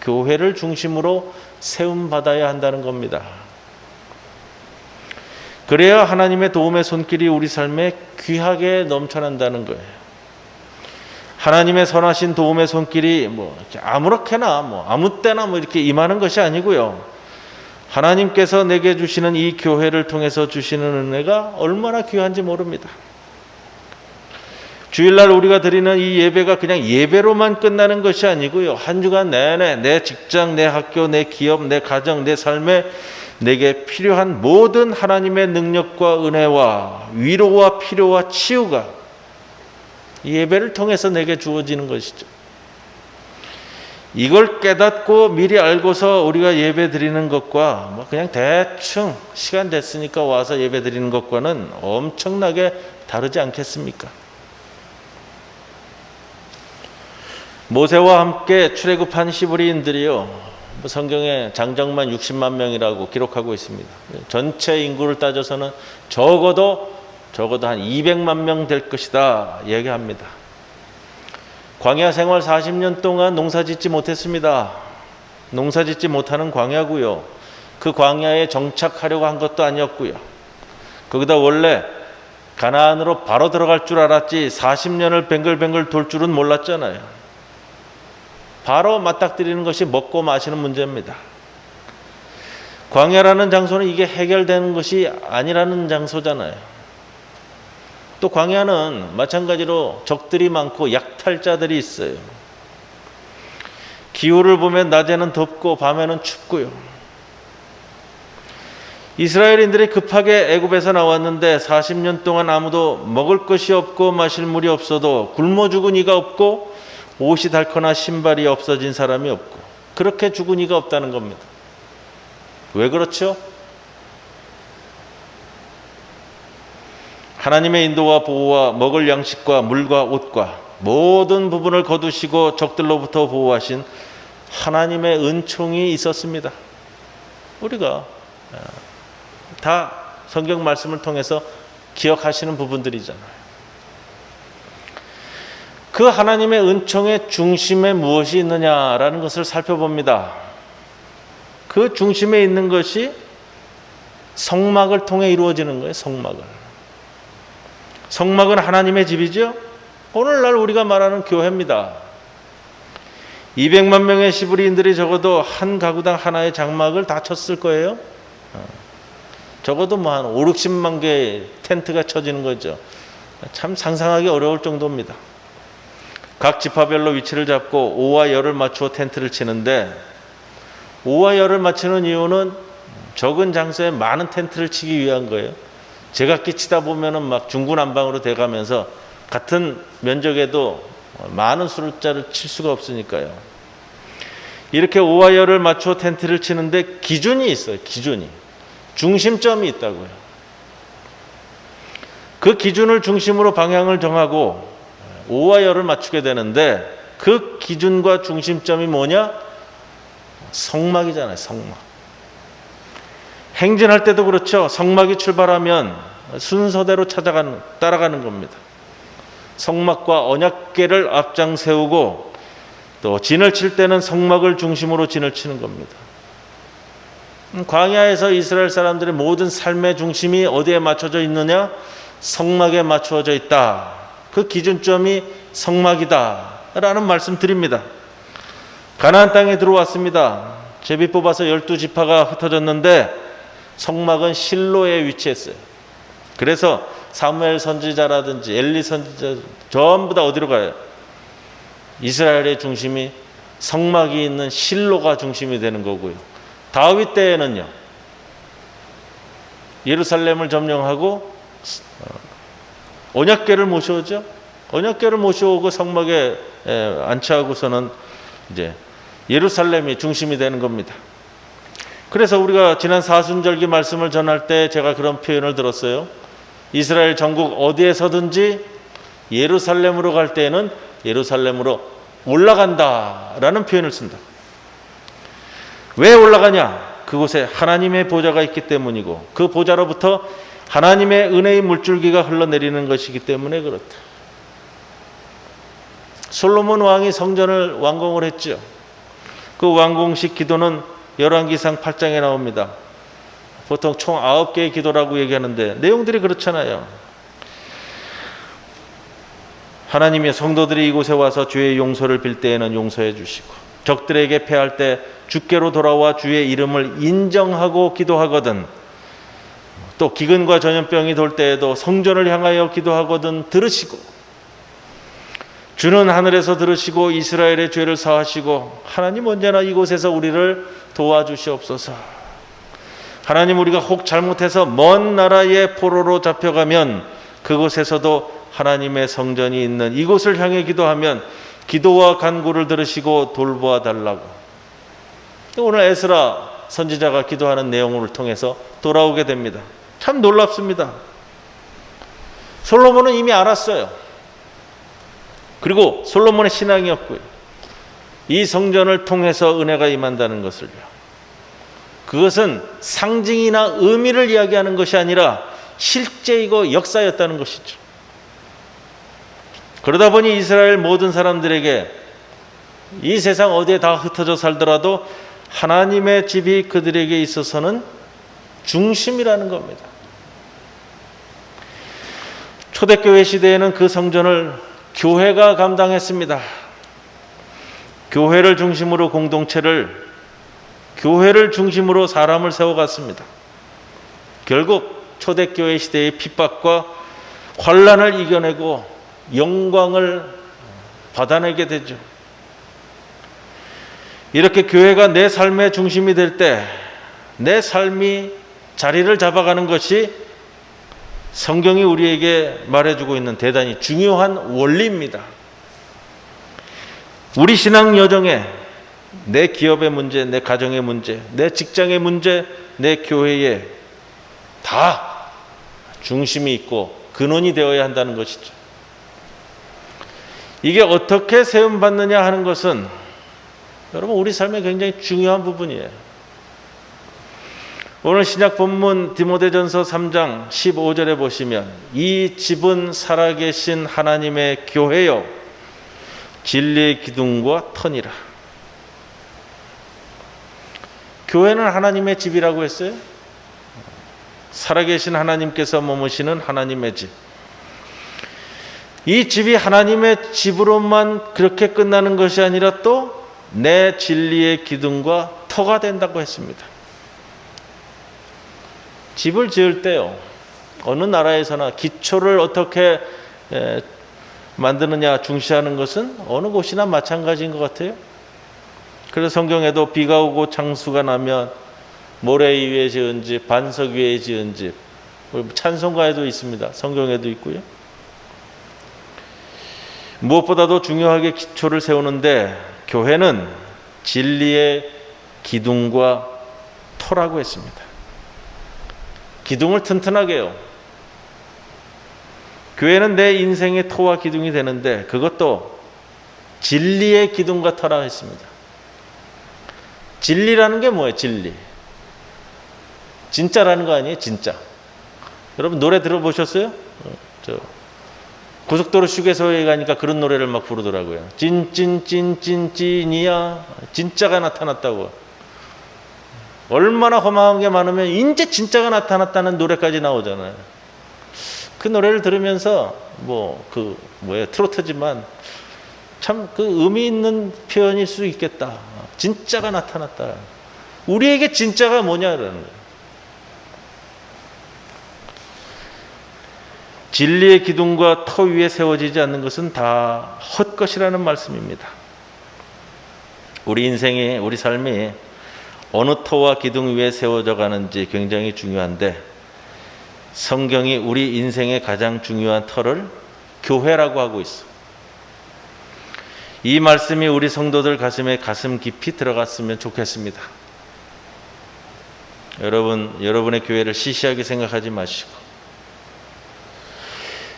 교회를 중심으로 세움받아야 한다는 겁니다. 그래야 하나님의 도움의 손길이 우리 삶에 귀하게 넘쳐난다는 거예요. 하나님의 선하신 도움의 손길이 아무렇게나 아무 때나 이렇게 임하는 것이 아니고요. 하나님께서 내게 주시는 이 교회를 통해서 주시는 은혜가 얼마나 귀한지 모릅니다. 주일날 우리가 드리는 이 예배가 그냥 예배로만 끝나는 것이 아니고요. 한 주간 내내 내 직장, 내 학교, 내 기업, 내 가정, 내 삶에 내게 필요한 모든 하나님의 능력과 은혜와 위로와 필요와 치유가 이 예배를 통해서 내게 주어지는 것이죠. 이걸 깨닫고 미리 알고서 우리가 예배 드리는 것과 그냥 대충 시간 됐으니까 와서 예배 드리는 것과는 엄청나게 다르지 않겠습니까? 모세와 함께 출애굽한 히브리인들이요, 성경에 장정만 60만 명이라고 기록하고 있습니다. 전체 인구를 따져서는 적어도 한 200만 명 될 것이다 얘기합니다. 광야 생활 40년 동안 농사짓지 못했습니다. 농사짓지 못하는 광야고요. 그 광야에 정착하려고 한 것도 아니었고요. 거기다 원래 가나안으로 바로 들어갈 줄 알았지 40년을 뱅글뱅글 돌 줄은 몰랐잖아요. 바로 맞닥뜨리는 것이 먹고 마시는 문제입니다. 광야라는 장소는 이게 해결되는 것이 아니라는 장소잖아요. 또 광야는 마찬가지로 적들이 많고 약탈자들이 있어요. 기후를 보면 낮에는 덥고 밤에는 춥고요. 이스라엘인들이 급하게 애굽에서 나왔는데 40년 동안 아무도 먹을 것이 없고 마실 물이 없어도 굶어 죽은 이가 없고 옷이 닳거나 신발이 없어진 사람이 없고 그렇게 죽은 이가 없다는 겁니다. 왜 그렇죠? 하나님의 인도와 보호와 먹을 양식과 물과 옷과 모든 부분을 거두시고 적들로부터 보호하신 하나님의 은총이 있었습니다. 우리가 다 성경 말씀을 통해서 기억하시는 부분들이잖아요. 그 하나님의 은총의 중심에 무엇이 있느냐라는 것을 살펴봅니다. 그 중심에 있는 것이 성막을 통해 이루어지는 거예요. 성막은 하나님의 집이죠. 오늘날 우리가 말하는 교회입니다. 200만 명의 히브리인들이 적어도 한 가구당 하나의 장막을 다 쳤을 거예요. 적어도 한 5, 60만 개의 텐트가 쳐지는 거죠. 참 상상하기 어려울 정도입니다. 각 지파별로 위치를 잡고 오와 열을 맞추어 텐트를 치는데, 오와 열을 맞추는 이유는 적은 장소에 많은 텐트를 치기 위한 거예요. 제각기 치다 보면은 막 중구난방으로 돼가면서 같은 면적에도 많은 숫자를 칠 수가 없으니까요. 이렇게 오와 열을 맞추어 텐트를 치는데 기준이 있어요. 중심점이 있다고요. 그 기준을 중심으로 방향을 정하고 오와 열을 맞추게 되는데 그 기준과 중심점이 뭐냐? 성막이잖아요. 성막. 행진할 때도 그렇죠. 성막이 출발하면 순서대로 따라가는 겁니다. 성막과 언약궤를 앞장 세우고 또 진을 칠 때는 성막을 중심으로 진을 치는 겁니다. 광야에서 이스라엘 사람들의 모든 삶의 중심이 어디에 맞춰져 있느냐? 성막에 맞추어져 있다. 그 기준점이 성막이다 라는 말씀 드립니다. 가나안 땅에 들어왔습니다. 제비 뽑아서 12지파가 흩어졌는데 성막은 실로에 위치했어요. 그래서 사무엘 선지자라든지 엘리 선지자 전부 다 어디로 가요? 이스라엘의 중심이 성막이 있는 실로가 중심이 되는 거고요. 다윗 때에는요, 예루살렘을 점령하고 언약궤를 모셔오죠. 언약궤를 모셔오고 성막에 안치하고서는 이제 예루살렘이 중심이 되는 겁니다. 그래서 우리가 지난 사순절기 말씀을 전할 때 제가 그런 표현을 들었어요. 이스라엘 전국 어디에서든지 예루살렘으로 갈 때에는 예루살렘으로 올라간다라는 표현을 쓴다. 왜 올라가냐? 그곳에 하나님의 보좌가 있기 때문이고 그 보좌로부터 하나님의 은혜의 물줄기가 흘러내리는 것이기 때문에 그렇다. 솔로몬 왕이 성전을 완공을 했죠. 그 완공식 기도는 열왕기상 8장에 나옵니다. 보통 총 9개의 기도라고 얘기하는데 내용들이 그렇잖아요. 하나님의 성도들이 이곳에 와서 주의 용서를 빌 때에는 용서해 주시고 적들에게 패할 때 주께로 돌아와 주의 이름을 인정하고 기도하거든, 또 기근과 전염병이 돌 때에도 성전을 향하여 기도하거든 들으시고, 주는 하늘에서 들으시고 이스라엘의 죄를 사하시고 하나님 언제나 이곳에서 우리를 도와주시옵소서. 하나님, 우리가 혹 잘못해서 먼 나라의 포로로 잡혀가면 그곳에서도 하나님의 성전이 있는 이곳을 향해 기도하면 기도와 간구를 들으시고 돌보아 달라고. 오늘 에스라 선지자가 기도하는 내용을 통해서 돌아오게 됩니다. 참 놀랍습니다. 솔로몬은 이미 알았어요. 그리고 솔로몬의 신앙이었고요. 이 성전을 통해서 은혜가 임한다는 것을요. 그것은 상징이나 의미를 이야기하는 것이 아니라 실제이고 역사였다는 것이죠. 그러다 보니 이스라엘 모든 사람들에게 이 세상 어디에 다 흩어져 살더라도 하나님의 집이 그들에게 있어서는 중심이라는 겁니다. 초대교회 시대에는 그 성전을 교회가 감당했습니다. 교회를 중심으로 교회를 중심으로 사람을 세워갔습니다. 결국 초대교회 시대의 핍박과 환난을 이겨내고 영광을 받아내게 되죠. 이렇게 교회가 내 삶의 중심이 될 때 내 삶이 자리를 잡아가는 것이 성경이 우리에게 말해주고 있는 대단히 중요한 원리입니다. 우리 신앙 여정에 내 기업의 문제, 내 가정의 문제, 내 직장의 문제, 내 교회에 다 중심이 있고 근원이 되어야 한다는 것이죠. 이게 어떻게 세움받느냐 하는 것은 여러분 우리 삶에 굉장히 중요한 부분이에요. 오늘 신약 본문 디모데전서 3장 15절에 보시면 이 집은 살아계신 하나님의 교회요 진리의 기둥과 터니라. 교회는 하나님의 집이라고 했어요. 살아계신 하나님께서 머무시는 하나님의 집. 이 집이 하나님의 집으로만 그렇게 끝나는 것이 아니라 또 내 진리의 기둥과 터가 된다고 했습니다. 집을 지을 때요, 어느 나라에서나 기초를 어떻게 만드느냐 중시하는 것은 어느 곳이나 마찬가지인 것 같아요. 그래서 성경에도 비가 오고 창수가 나면 모래 위에 지은 집, 반석 위에 지은 집, 찬송가에도 있습니다. 성경에도 있고요. 무엇보다도 중요하게 기초를 세우는데 교회는 진리의 기둥과 터라고 했습니다. 기둥을 튼튼하게 해요. 교회는 내 인생의 터와 기둥이 되는데 그것도 진리의 기둥과 터라 했습니다. 진리라는 게 뭐예요? 진리. 진짜라는 거 아니에요? 진짜. 여러분 노래 들어보셨어요? 고속도로 휴게소에 가니까 그런 노래를 막 부르더라고요. 찐이야. 진짜가 나타났다고. 얼마나 허망한 게 많으면 이제 진짜가 나타났다는 노래까지 나오잖아요. 그 노래를 들으면서 트로트지만 참 그 의미 있는 표현일 수 있겠다. 진짜가 나타났다. 우리에게 진짜가 뭐냐라는 거예요. 진리의 기둥과 터 위에 세워지지 않는 것은 다 헛것이라는 말씀입니다. 우리 인생이, 우리 삶이 어느 터와 기둥 위에 세워져 가는지 굉장히 중요한데 성경이 우리 인생의 가장 중요한 터를 교회라고 하고 있어. 이 말씀이 우리 성도들 가슴에 가슴 깊이 들어갔으면 좋겠습니다. 여러분의 교회를 시시하게 생각하지 마시고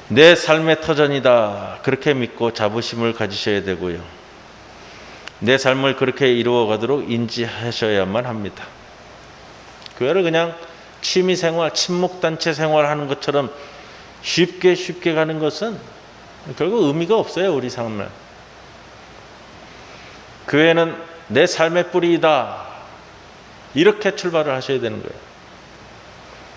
내 삶의 터전이다 그렇게 믿고 자부심을 가지셔야 되고요. 내 삶을 그렇게 이루어가도록 인지하셔야만 합니다. 교회를 그냥 취미생활, 친목단체 생활하는 것처럼 쉽게 가는 것은 결국 의미가 없어요. 우리 삶을. 교회는 내 삶의 뿌리이다 이렇게 출발을 하셔야 되는 거예요.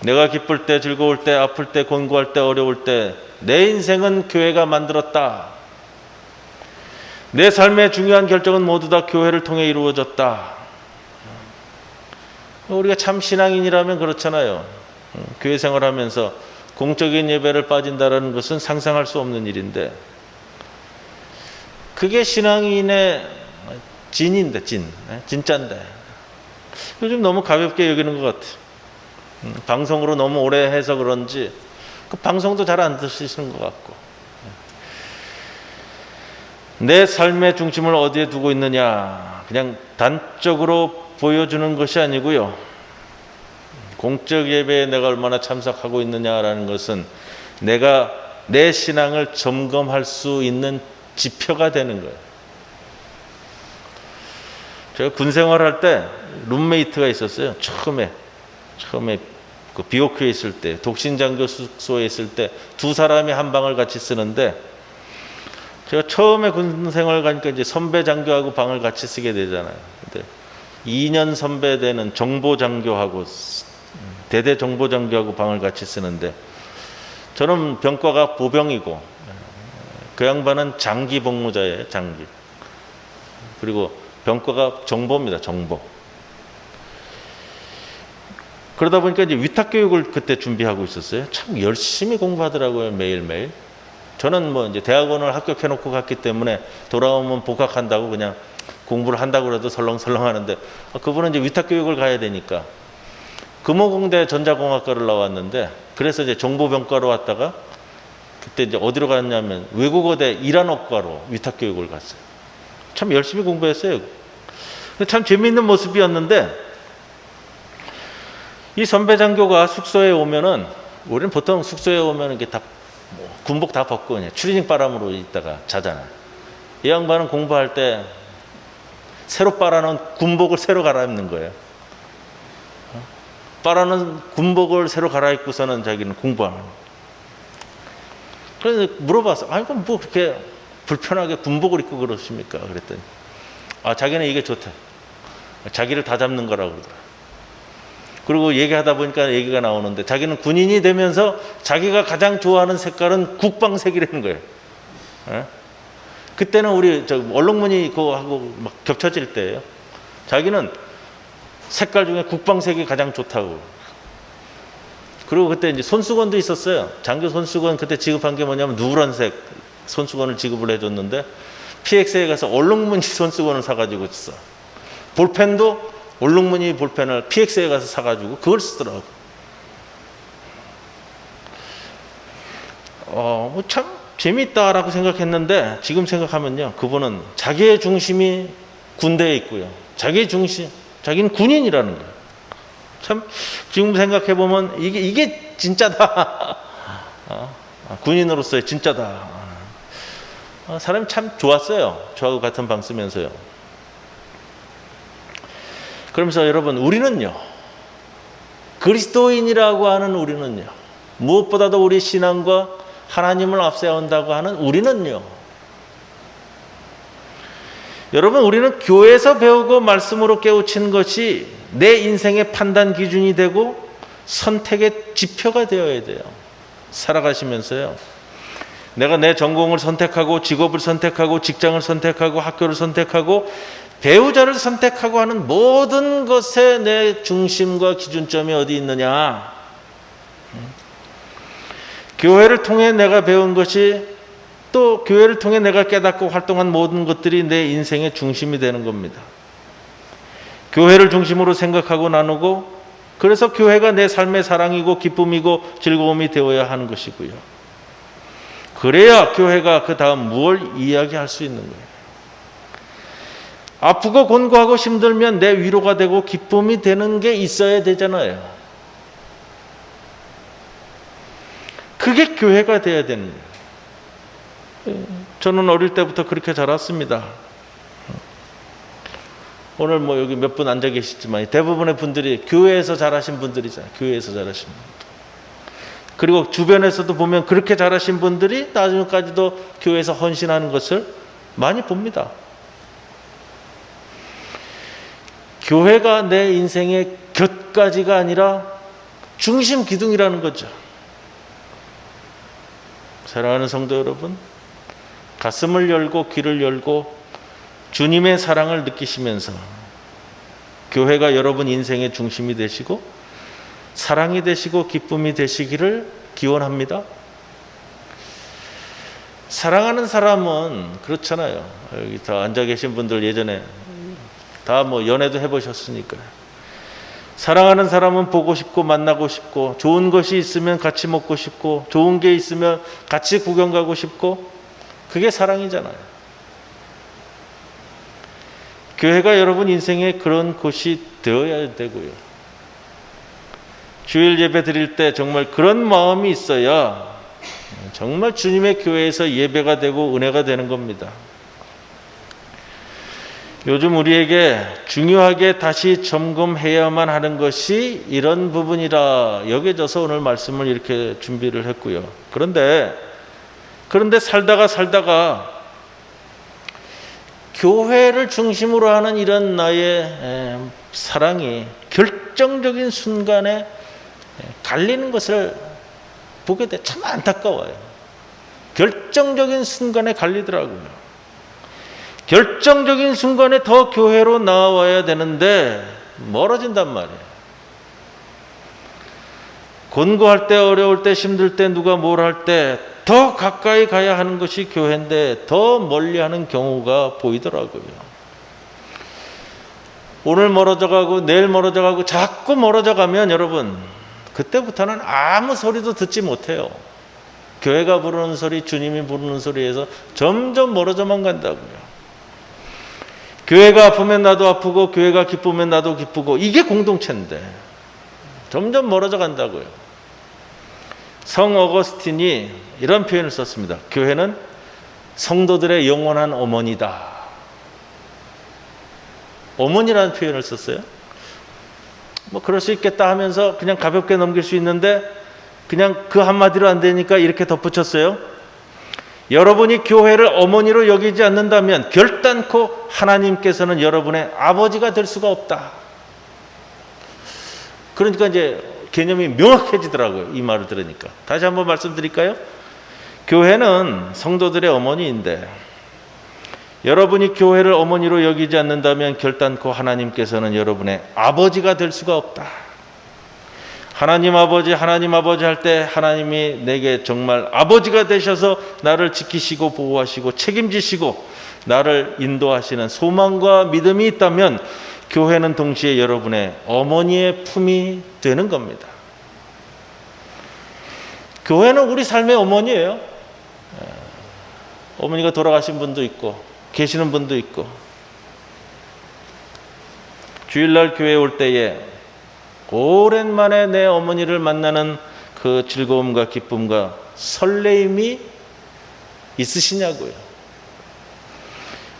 내가 기쁠 때, 즐거울 때, 아플 때, 곤고할 때, 어려울 때 내 인생은 교회가 만들었다. 내 삶의 중요한 결정은 모두 다 교회를 통해 이루어졌다. 우리가 참 신앙인이라면 그렇잖아요. 교회 생활하면서 공적인 예배를 빠진다는 것은 상상할 수 없는 일인데 그게 신앙인의 진인데 진짜인데 요즘 너무 가볍게 여기는 것 같아요. 방송으로 너무 오래 해서 그런지 그 방송도 잘 안 드시는 것 같고 내 삶의 중심을 어디에 두고 있느냐 그냥 단적으로 보여주는 것이 아니고요. 공적 예배에 내가 얼마나 참석하고 있느냐라는 것은 내가 내 신앙을 점검할 수 있는 지표가 되는 거예요. 제가 군 생활할 때 룸메이트가 있었어요. 처음에 그 BOQ에 있을 때, 독신장교 숙소에 있을 때 두 사람이 한 방을 같이 쓰는데, 제가 처음에 군 생활 가니까 이제 선배 장교하고 방을 같이 쓰게 되잖아요. 근데 2년 선배 되는 정보장교하고 대대 정보장교하고 방을 같이 쓰는데, 저는 병과가 보병이고 그 양반은 장기 복무자예요. 장기. 그리고 병과가 정보입니다. 정보. 그러다 보니까 이제 위탁 교육을 그때 준비하고 있었어요. 참 열심히 공부하더라고요. 매일매일. 저는 뭐 이제 대학원을 합격해놓고 갔기 때문에 돌아오면 복학한다고 그냥 공부를 한다고 해도 설렁설렁 하는데, 그분은 이제 위탁 교육을 가야 되니까 금호공대 전자공학과를 나왔는데, 그래서 이제 정보병과로 왔다가 그때 이제 어디로 갔냐면 외국어대 이란어과로 위탁 교육을 갔어요. 참 열심히 공부했어요. 참 재미있는 모습이었는데, 이 선배 장교가 숙소에 오면은, 우리는 보통 숙소에 오면 이게 다 군복 다 벗고 그냥 추리닝 바람으로 있다가 자잖아요. 이 양반은 공부할 때 새로 빨아놓은 군복을 새로 갈아입는 거예요. 빨아놓은 군복을 새로 갈아입고서는 자기는 공부하는 거예요. 그래서 물어봤어. 아니, 그럼 뭐 그렇게 불편하게 군복을 입고 그러십니까? 그랬더니, 자기는 이게 좋대. 자기를 다 잡는 거라고 그러더라. 그리고 얘기하다 보니까 얘기가 나오는데, 자기는 군인이 되면서 자기가 가장 좋아하는 색깔은 국방색이라는 거예요. 예? 그때는 우리 얼룩무늬 그거하고 막 겹쳐질 때예요. 자기는 색깔 중에 국방색이 가장 좋다고. 그리고 그때 이제 손수건도 있었어요. 장교 손수건 그때 지급한 게 뭐냐면 누런색 손수건을 지급을 해줬는데, PX에 가서 얼룩무늬 손수건을 사가지고 있어. 볼펜도 얼룩무늬 볼펜을 PX에 가서 사가지고 그걸 쓰더라고. 참 재미있다라고 생각했는데, 지금 생각하면요, 그분은 자기의 중심이 군대에 있고요, 자기는 군인이라는 거예요. 참 지금 생각해 보면 이게 진짜다. 군인으로서의 진짜다. 사람이 참 좋았어요. 저하고 같은 방 쓰면서요. 그러면서 여러분, 우리는요, 그리스도인이라고 하는 우리는요, 무엇보다도 우리 신앙과 하나님을 앞세운다고 하는 우리는요, 여러분, 우리는 교회에서 배우고 말씀으로 깨우치는 것이 내 인생의 판단 기준이 되고 선택의 지표가 되어야 돼요. 살아가시면서요, 내가 내 전공을 선택하고 직업을 선택하고 직장을 선택하고 학교를 선택하고 배우자를 선택하고 하는 모든 것에 내 중심과 기준점이 어디 있느냐? 교회를 통해 내가 배운 것이, 또 교회를 통해 내가 깨닫고 활동한 모든 것들이 내 인생의 중심이 되는 겁니다. 교회를 중심으로 생각하고 나누고, 그래서 교회가 내 삶의 사랑이고 기쁨이고 즐거움이 되어야 하는 것이고요. 그래야 교회가 그 다음 무엇을 이야기할 수 있는 거예요. 아프고 곤고하고 힘들면 내 위로가 되고 기쁨이 되는 게 있어야 되잖아요. 그게 교회가 돼야 되는 거예요. 저는 어릴 때부터 그렇게 자랐습니다. 오늘 뭐 여기 몇 분 앉아 계시지만 대부분의 분들이 교회에서 자라신 분들이잖아요. 교회에서 자라신 분들. 그리고 주변에서도 보면 그렇게 자라신 분들이 나중에까지도 교회에서 헌신하는 것을 많이 봅니다. 교회가 내 인생의 곁가지가 아니라 중심 기둥이라는 거죠. 사랑하는 성도 여러분, 가슴을 열고 귀를 열고 주님의 사랑을 느끼시면서 교회가 여러분 인생의 중심이 되시고 사랑이 되시고 기쁨이 되시기를 기원합니다. 사랑하는 사람은 그렇잖아요. 여기 다 앉아 계신 분들 예전에 다 뭐 연애도 해보셨으니까요. 사랑하는 사람은 보고 싶고 만나고 싶고 좋은 것이 있으면 같이 먹고 싶고 좋은 게 있으면 같이 구경 가고 싶고 그게 사랑이잖아요. 교회가 여러분 인생에 그런 곳이 되어야 되고요. 주일 예배 드릴 때 정말 그런 마음이 있어야 정말 주님의 교회에서 예배가 되고 은혜가 되는 겁니다. 요즘 우리에게 중요하게 다시 점검해야만 하는 것이 이런 부분이라 여겨져서 오늘 말씀을 이렇게 준비를 했고요. 그런데 살다가 교회를 중심으로 하는 이런 나의 사랑이 결정적인 순간에 갈리는 것을 보게 돼 참 안타까워요. 결정적인 순간에 갈리더라고요. 결정적인 순간에 더 교회로 나와야 되는데 멀어진단 말이에요. 곤고할 때, 어려울 때, 힘들 때, 누가 뭘 할 때 더 가까이 가야 하는 것이 교회인데 더 멀리하는 경우가 보이더라고요. 오늘 멀어져 가고 내일 멀어져 가고 자꾸 멀어져 가면 여러분 그때부터는 아무 소리도 듣지 못해요. 교회가 부르는 소리, 주님이 부르는 소리에서 점점 멀어져만 간다고요. 교회가 아프면 나도 아프고 교회가 기쁘면 나도 기쁘고 이게 공동체인데 점점 멀어져 간다고요. 성 어거스틴이 이런 표현을 썼습니다. 교회는 성도들의 영원한 어머니다. 어머니라는 표현을 썼어요. 뭐 그럴 수 있겠다 하면서 그냥 가볍게 넘길 수 있는데 그냥 그 한마디로 안 되니까 이렇게 덧붙였어요. 여러분이 교회를 어머니로 여기지 않는다면 결단코 하나님께서는 여러분의 아버지가 될 수가 없다. 그러니까 이제 개념이 명확해지더라고요. 이 말을 들으니까. 다시 한번 말씀드릴까요? 교회는 성도들의 어머니인데 여러분이 교회를 어머니로 여기지 않는다면 결단코 하나님께서는 여러분의 아버지가 될 수가 없다. 하나님 아버지 할 때 하나님이 내게 정말 아버지가 되셔서 나를 지키시고 보호하시고 책임지시고 나를 인도하시는 소망과 믿음이 있다면 교회는 동시에 여러분의 어머니의 품이 되는 겁니다. 교회는 우리 삶의 어머니예요. 어머니가 돌아가신 분도 있고 계시는 분도 있고 주일날 교회에 올 때에 오랜만에 내 어머니를 만나는 그 즐거움과 기쁨과 설레임이 있으시냐고요.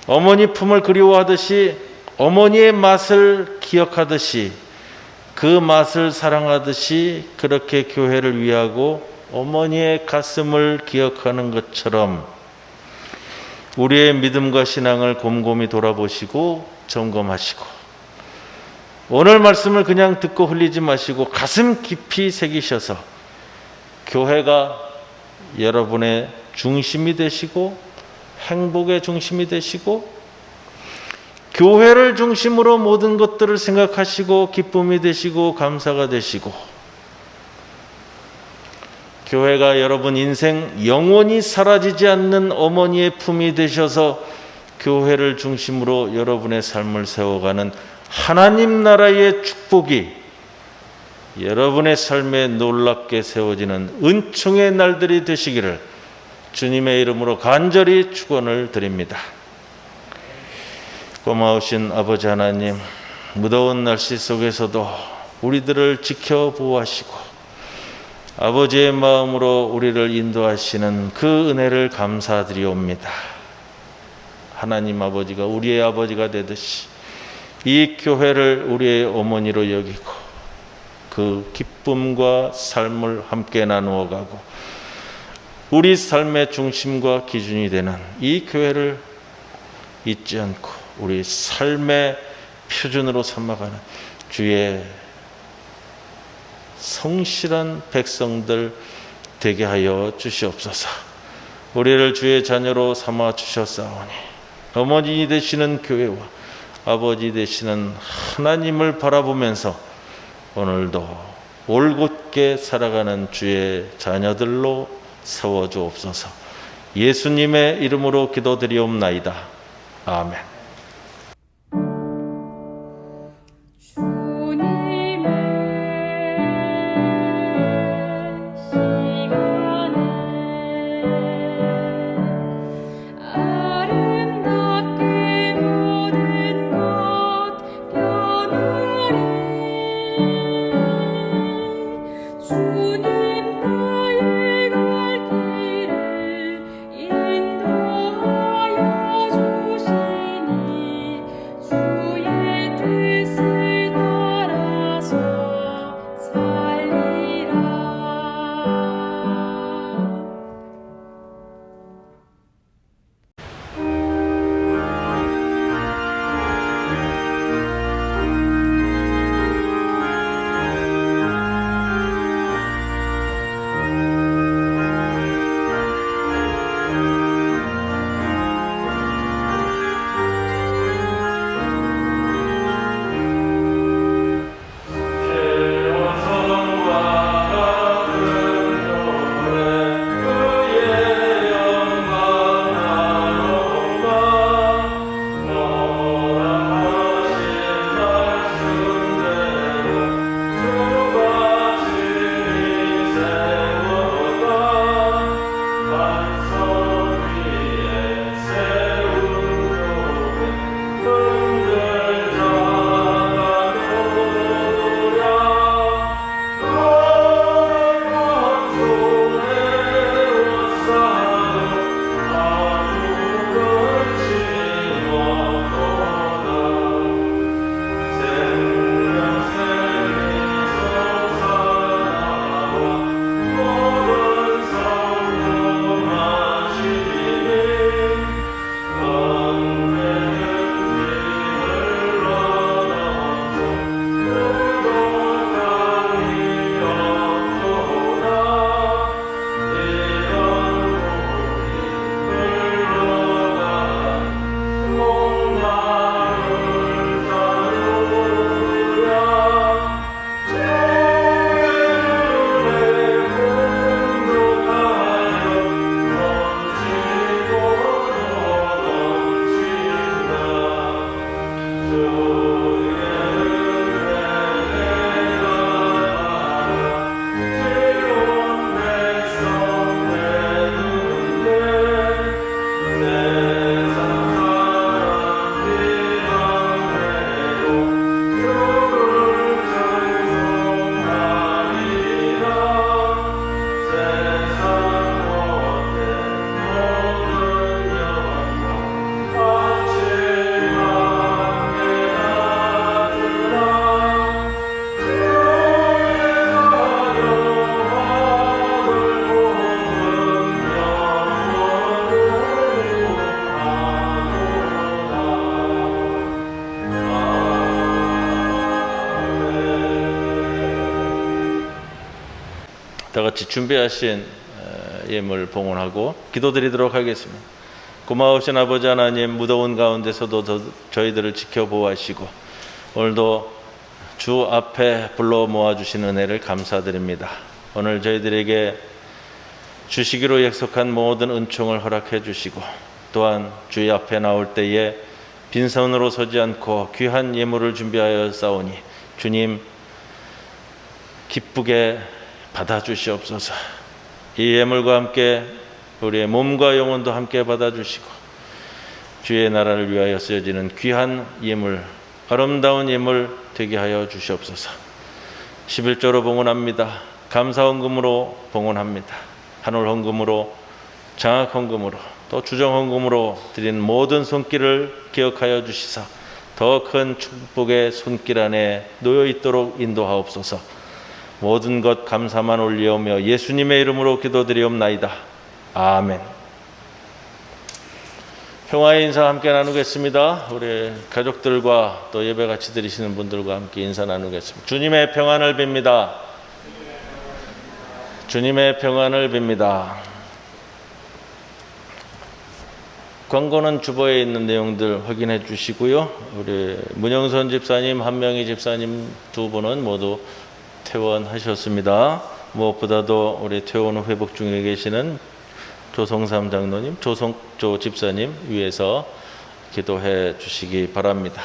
어머니 품을 그리워하듯이 어머니의 맛을 기억하듯이 그 맛을 사랑하듯이 그렇게 교회를 위하고 어머니의 가슴을 기억하는 것처럼 우리의 믿음과 신앙을 곰곰이 돌아보시고 점검하시고 오늘 말씀을 그냥 듣고 흘리지 마시고 가슴 깊이 새기셔서 교회가 여러분의 중심이 되시고 행복의 중심이 되시고 교회를 중심으로 모든 것들을 생각하시고 기쁨이 되시고 감사가 되시고 교회가 여러분 인생 영원히 사라지지 않는 어머니의 품이 되셔서 교회를 중심으로 여러분의 삶을 세워가는 하나님 나라의 축복이 여러분의 삶에 놀랍게 세워지는 은총의 날들이 되시기를 주님의 이름으로 간절히 축원을 드립니다. 고마우신 아버지 하나님, 무더운 날씨 속에서도 우리들을 지켜 보호하시고 아버지의 마음으로 우리를 인도하시는 그 은혜를 감사드리옵니다. 하나님 아버지가 우리의 아버지가 되듯이 이 교회를 우리의 어머니로 여기고 그 기쁨과 삶을 함께 나누어 가고 우리 삶의 중심과 기준이 되는 이 교회를 잊지 않고 우리 삶의 표준으로 삼아가는 주의 성실한 백성들 되게 하여 주시옵소서. 우리를 주의 자녀로 삼아 주셨사오니 어머니 되시는 교회와 아버지 되시는 하나님을 바라보면서 오늘도 올곧게 살아가는 주의 자녀들로 세워주옵소서. 예수님의 이름으로 기도드리옵나이다. 아멘. 주님 나의 갈 길을 인도하여 주시니 같이 준비하신 예물 봉헌하고 기도드리도록 하겠습니다. 고마우신 아버지 하나님, 무더운 가운데서도 저희들을 지켜보호하시고 오늘도 주 앞에 불러 모아주신 은혜를 감사드립니다. 오늘 저희들에게 주시기로 약속한 모든 은총을 허락해 주시고 또한 주의 앞에 나올 때에 빈손으로 서지 않고 귀한 예물을 준비하여 싸우니 주님 기쁘게 받아주시옵소서. 이 예물과 함께 우리의 몸과 영혼도 함께 받아주시고 주의 나라를 위하여 쓰여지는 귀한 예물, 아름다운 예물 되게 하여 주시옵소서. 11조로 봉헌합니다. 감사헌금으로 봉헌합니다. 한올헌금으로, 장학헌금으로, 또 주정헌금으로 드린 모든 손길을 기억하여 주시사 더 큰 축복의 손길 안에 놓여 있도록 인도하옵소서. 모든 것 감사만 올리오며 예수님의 이름으로 기도드리옵나이다. 아멘. 평화의 인사 함께 나누겠습니다. 우리 가족들과 또 예배 같이 드리시는 분들과 함께 인사 나누겠습니다. 주님의 평안을 빕니다. 주님의 평안을 빕니다. 광고는 주보에 있는 내용들 확인해 주시고요. 우리 문영선 집사님, 한명희 집사님 두 분은 모두 퇴원하셨습니다. 무엇보다도 우리 퇴원 후 회복 중에 계시는 조성삼 장로님, 조성조 집사님 위해서 기도해 주시기 바랍니다.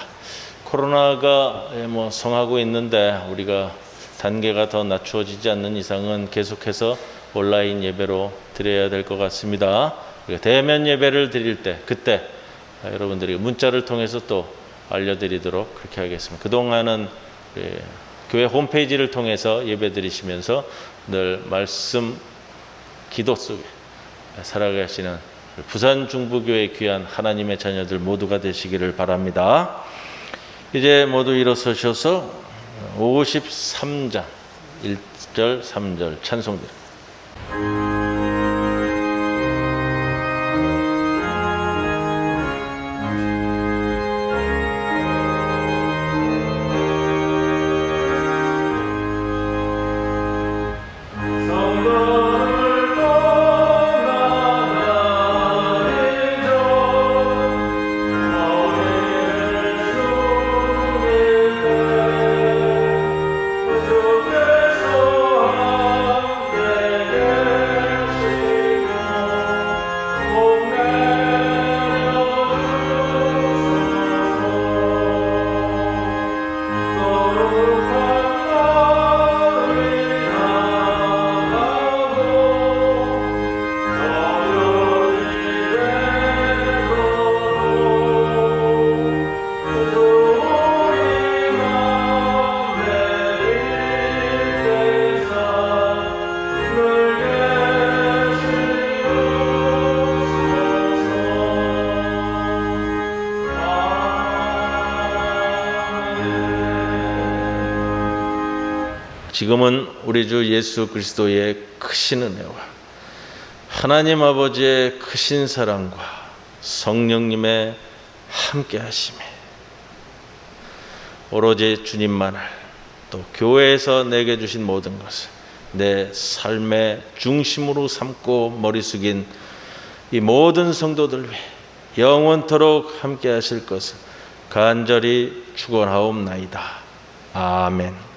코로나가 성하고 있는데 우리가 단계가 더 낮추어지지 않는 이상은 계속해서 온라인 예배로 드려야 될 것 같습니다. 우리가 대면 예배를 드릴 때 그때 여러분들이 문자를 통해서 또 알려드리도록 그렇게 하겠습니다. 그동안은 교회 홈페이지를 통해서 예배 드리시면서 늘 말씀 기도 속에 살아가시는 부산 중부교회 귀한 하나님의 자녀들 모두가 되시기를 바랍니다. 이제 모두 일어서셔서 53장 1절 3절 찬송드립니다. 지금은 우리 주 예수 그리스도의 크신 은혜와 하나님 아버지의 크신 사랑과 성령님의 함께 하심에 오로지 주님만을 또 교회에서 내게 주신 모든 것을 내 삶의 중심으로 삼고 머리 숙인 이 모든 성도들 위해 영원토록 함께 하실 것을 간절히 축원하옵나이다. 아멘.